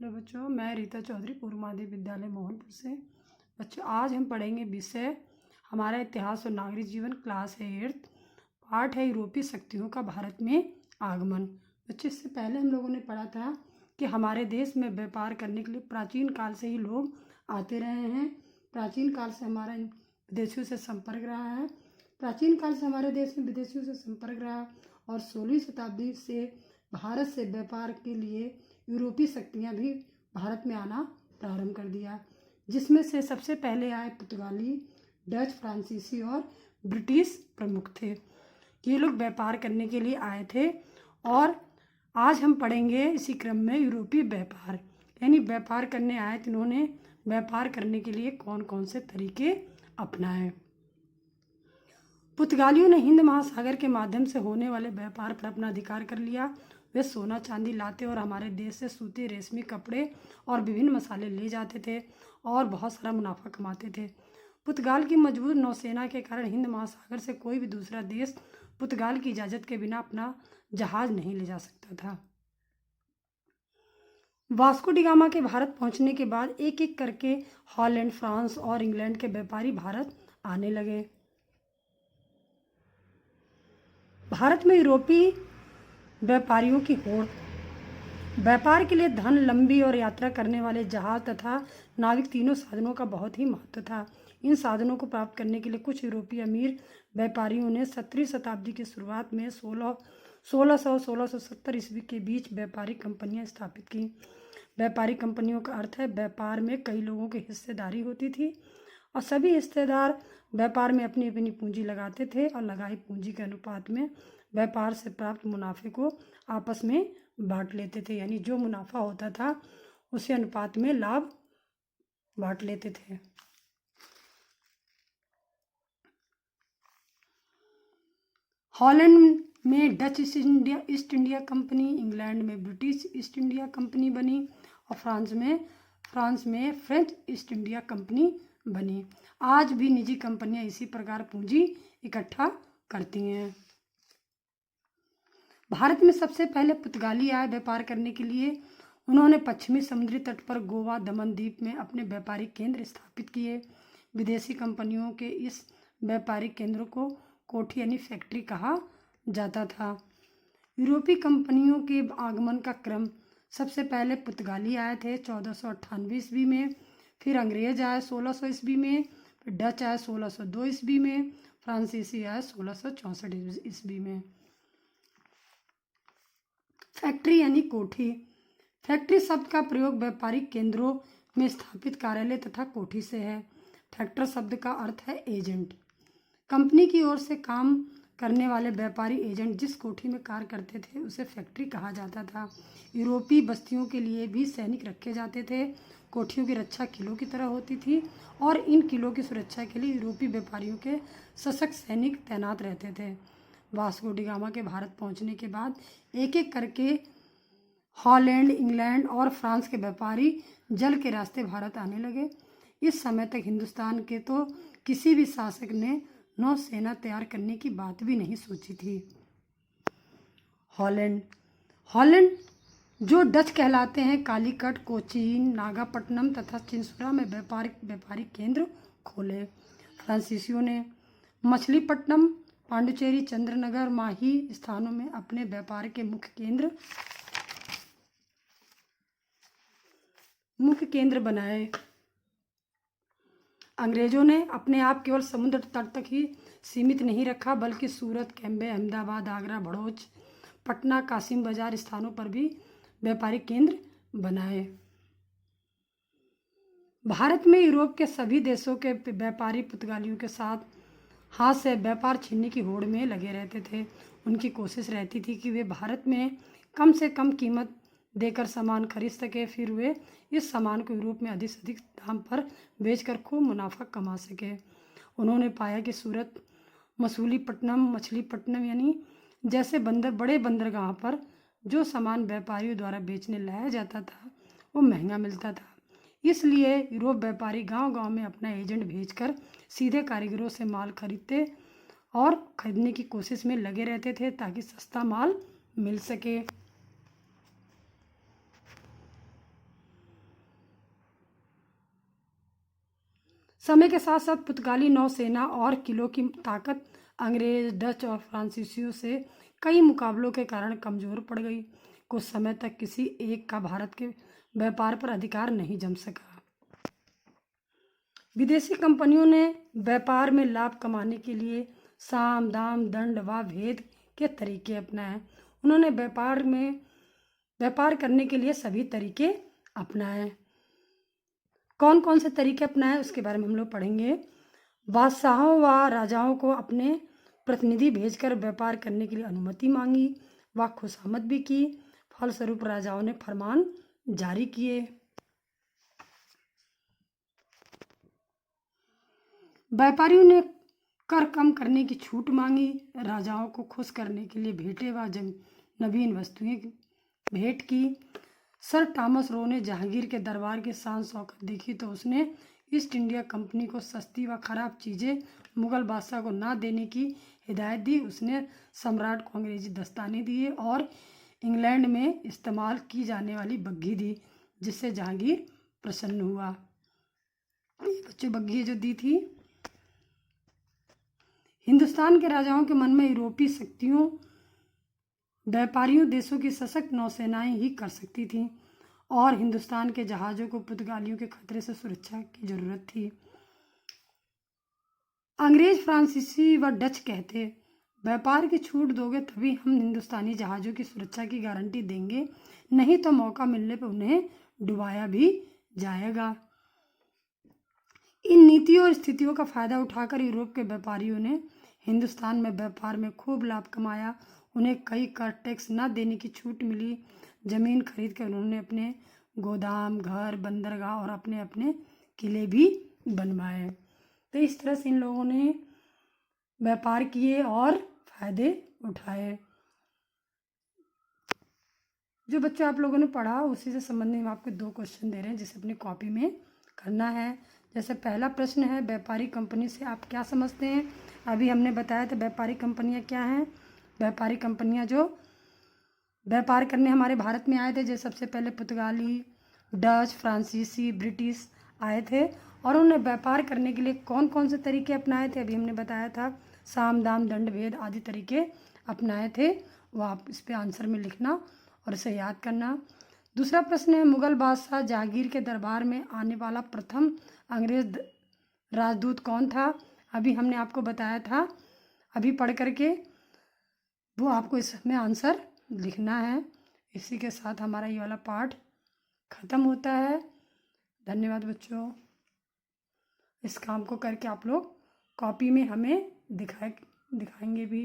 Hello बच्चों, मैं रीता चौधरी पूर्व माध्यमिक विद्यालय मोहनपुर से। बच्चों, आज हम पढ़ेंगे विषय हमारा इतिहास और नागरिक जीवन, क्लास है 8th। पाठ है यूरोपीय शक्तियों का भारत में आगमन। बच्चों, इससे पहले हम लोगों ने पढ़ा था कि हमारे देश में व्यापार करने के लिए प्राचीन काल से ही लोग आते रहे हैं। प्राचीन काल से हमारा विदेशियों से संपर्क रहा है। प्राचीन काल से हमारे देश में विदेशियों से संपर्क रहा और 16वीं शताब्दी से भारत से व्यापार के लिए यूरोपीय शक्तियाँ भी भारत में आना प्रारंभ कर दिया, जिसमें से सबसे पहले आए पुर्तगाली, डच, फ्रांसीसी और ब्रिटिश प्रमुख थे। ये लोग व्यापार करने के लिए आए थे और आज हम पढ़ेंगे इसी क्रम में यूरोपीय व्यापार, यानी व्यापार करने आए तो इन्होंने व्यापार करने के लिए कौन कौन से तरीके अपनाए। पुर्तगालियों ने हिंद महासागर के माध्यम से होने वाले व्यापार पर अपना अधिकार कर लिया। वे सोना चांदी लाते और हमारे देश से सूती, रेशमी कपड़े और विभिन्न मसाले ले जाते थे और बहुत सारा मुनाफा कमाते थे। पुर्तगाल की मजबूत नौसेना के कारण हिंद महासागर से कोई भी दूसरा देश पुर्तगाल की इजाज़त के बिना अपना जहाज नहीं ले जा सकता था। वास्को डी गामा के भारत पहुंचने के बाद एक एक करके हॉलैंड, फ्रांस और इंग्लैंड के व्यापारी भारत आने लगे। भारत में यूरोपीय व्यापारियों की होड़। व्यापार के लिए धन, लंबी और यात्रा करने वाले जहाज तथा नाविक तीनों साधनों का बहुत ही महत्व था। इन साधनों को प्राप्त करने के लिए कुछ यूरोपीय अमीर व्यापारियों ने 17वीं शताब्दी की शुरुआत में 1670 ईस्वी के बीच व्यापारिक कंपनियां स्थापित की। व्यापारिक कंपनियों का अर्थ है व्यापार में कई लोगों की हिस्सेदारी होती थी और सभी हिस्सेदार व्यापार में अपनी अपनी पूंजी लगाते थे और लगाई पूंजी के अनुपात में व्यापार से प्राप्त मुनाफे को आपस में बांट लेते थे, यानी जो मुनाफा होता था उसी अनुपात में लाभ बांट लेते थे। हॉलैंड में Dutch east India company, England में ब्रिटिश ईस्ट इंडिया कंपनी बनी और फ्रांस में फ्रेंच ईस्ट इंडिया कंपनी बनी। आज भी निजी कंपनियां इसी प्रकार पूंजी इकट्ठा करती हैं। भारत में सबसे पहले पुर्तगाली आए व्यापार करने के लिए। उन्होंने पश्चिमी समुद्री तट पर गोवा, दमन द्वीप में अपने व्यापारिक केंद्र स्थापित किए। विदेशी कंपनियों के इस व्यापारिक केंद्रों को कोठी यानी फैक्ट्री कहा जाता था। यूरोपीय कंपनियों के आगमन का क्रम। सबसे पहले पुर्तगाली आए थे 1498 ईस्वी में, फिर अंग्रेज आए 1600 ईस्वी में, फिर डच आए 1602 ईस्वी में, फ्रांसीसी आए 1664 ईस्वी में। फैक्ट्री यानी कोठी। फैक्ट्री शब्द का प्रयोग व्यापारिक केंद्रों में स्थापित कार्यालय तथा कोठी से है। फैक्टर शब्द का अर्थ है एजेंट। कंपनी की ओर से काम करने वाले व्यापारी एजेंट जिस कोठी में कार्य करते थे उसे फैक्ट्री कहा जाता था। यूरोपीय बस्तियों के लिए भी सैनिक रखे जाते थे। कोठियों की रक्षा किलों की तरह होती थी और इन किलों की सुरक्षा के लिए यूरोपीय व्यापारियों के सशक्त सैनिक तैनात रहते थे। वास्को डी गामा के भारत पहुंचने के बाद एक एक करके हॉलैंड, इंग्लैंड और फ्रांस के व्यापारी जल के रास्ते भारत आने लगे। इस समय तक हिंदुस्तान के तो किसी भी शासक ने नौसेना तैयार करने की बात भी नहीं सोची थी। हॉलैंड जो डच कहलाते हैं, कालीकट, कोचीन, नागापट्टनम तथा चिंसुरा में व्यापारिक केंद्र खोले। फ्रांसीसियों ने मछलीपट्टनम, पांडुचेरी, चंद्रनगर, माही स्थानों में अपने व्यापार के मुख्य केंद्र बनाए। अंग्रेजों ने अपने आप केवल समुद्र तट तक ही सीमित नहीं रखा, बल्कि सूरत, कैम्बे, अहमदाबाद, आगरा, भड़ोच, पटना, कासिम बाजार स्थानों पर भी व्यापारिक केंद्र बनाए। भारत में यूरोप के सभी देशों के व्यापारी पुर्तगालियों के साथ हाथ से व्यापार छीनने की होड़ में लगे रहते थे। उनकी कोशिश रहती थी कि वे भारत में कम से कम कीमत देकर सामान खरीद सके, फिर वे इस सामान को यूरोप में अधिक से अधिक दाम पर बेचकर खूब मुनाफा कमा सके। उन्होंने पाया कि सूरत, मछलीपट्टनम यानी जैसे बड़े बंदरगाह पर जो सामान व्यापारियों द्वारा बेचने लाया जाता था वो महंगा मिलता था। इसलिए यूरोप व्यापारी गांव-गांव में अपना एजेंट भेजकर सीधे कारीगरों से माल खरीदते और खरीदने की कोशिश में लगे रहते थे ताकि सस्ता माल मिल सके। समय के साथ साथ पुर्तगाली नौसेना और किलों की ताकत अंग्रेज, डच और फ्रांसीसियों से कई मुकाबलों के कारण कमज़ोर पड़ गई। कुछ समय तक किसी एक का भारत के व्यापार पर अधिकार नहीं जम सका। विदेशी कंपनियों ने व्यापार में लाभ कमाने के लिए साम, दाम, दंड व भेद के तरीके अपनाए। उन्होंने व्यापार करने के लिए सभी तरीके अपनाए। कौन कौन से तरीके अपनाए उसके बारे में हम लोग पढ़ेंगे। बादशाहों व राजाओं को अपने प्रतिनिधि भेजकर व्यापार करने के लिए अनुमति मांगी व खुशामद भी की। फलस्वरूप राजाओं ने फरमान जारी किए। व्यापारियों ने कर कम करने की छूट मांगी। राजाओं को खुश करने के लिए भेंटें व नवीन वस्तुएं भेंट की। सर टॉमस रो ने जहांगीर के दरबार की शान शौकत देखी तो उसने ईस्ट इंडिया कंपनी को सस्ती व खराब चीज़ें मुगल बादशाह को ना देने की हिदायत दी। उसने सम्राट को अंग्रेजी दस्ताने दिए और इंग्लैंड में इस्तेमाल की जाने वाली बग्घी दी, जिससे जहांगीर प्रसन्न हुआ। ये बच्चों बग्घी जो दी थी। हिंदुस्तान के राजाओं के मन में यूरोपीय शक्तियों, व्यापारियों देशों की सशक्त नौसेनाएं ही कर सकती थीं और हिंदुस्तान के जहाज़ों को पुर्तगालियों के खतरे से सुरक्षा की जरूरत थी। अंग्रेज, फ्रांसीसी व डच कहते, व्यापार की छूट दोगे तभी हम हिंदुस्तानी जहाज़ों की सुरक्षा की गारंटी देंगे, नहीं तो मौका मिलने पर उन्हें डुबाया भी जाएगा। इन नीतियों और स्थितियों का फायदा उठाकर यूरोप के व्यापारियों ने हिंदुस्तान में व्यापार में खूब लाभ कमाया। उन्हें कई कर टैक्स न देने की छूट मिली। जमीन खरीद कर उन्होंने अपने गोदाम, घर, बंदरगाह और अपने अपने किले भी बनवाए। तो इस तरह से इन लोगों ने व्यापार किए और फायदे उठाए। जो बच्चा आप लोगों ने पढ़ा उसी से संबंधित हम आपको 2 क्वेश्चन दे रहे हैं, जिसे अपनी कॉपी में करना है। जैसे पहला प्रश्न है, व्यापारी कंपनी से आप क्या समझते हैं। अभी हमने बताया था व्यापारी कंपनियां क्या हैं। व्यापारी कंपनियां जो व्यापार करने हमारे भारत में आए थे, जैसे सबसे पहले पुर्तगाली, डच, फ्रांसीसी, ब्रिटिश आए थे और उन्होंने व्यापार करने के लिए कौन कौन से तरीके अपनाए थे। अभी हमने बताया था साम, दाम, दंड, भेद आदि तरीके अपनाए थे। वो आप इस पर आंसर में लिखना और इसे याद करना। दूसरा प्रश्न है, मुगल बादशाह जहांगीर के दरबार में आने वाला प्रथम अंग्रेज राजदूत कौन था। अभी हमने आपको बताया था, अभी पढ़ करके वो आपको इसमें आंसर लिखना है। इसी के साथ हमारा ये वाला पाठ ख़त्म होता है। धन्यवाद बच्चों। इस काम को करके आप लोग कॉपी में हमें दिखाएंगे भी।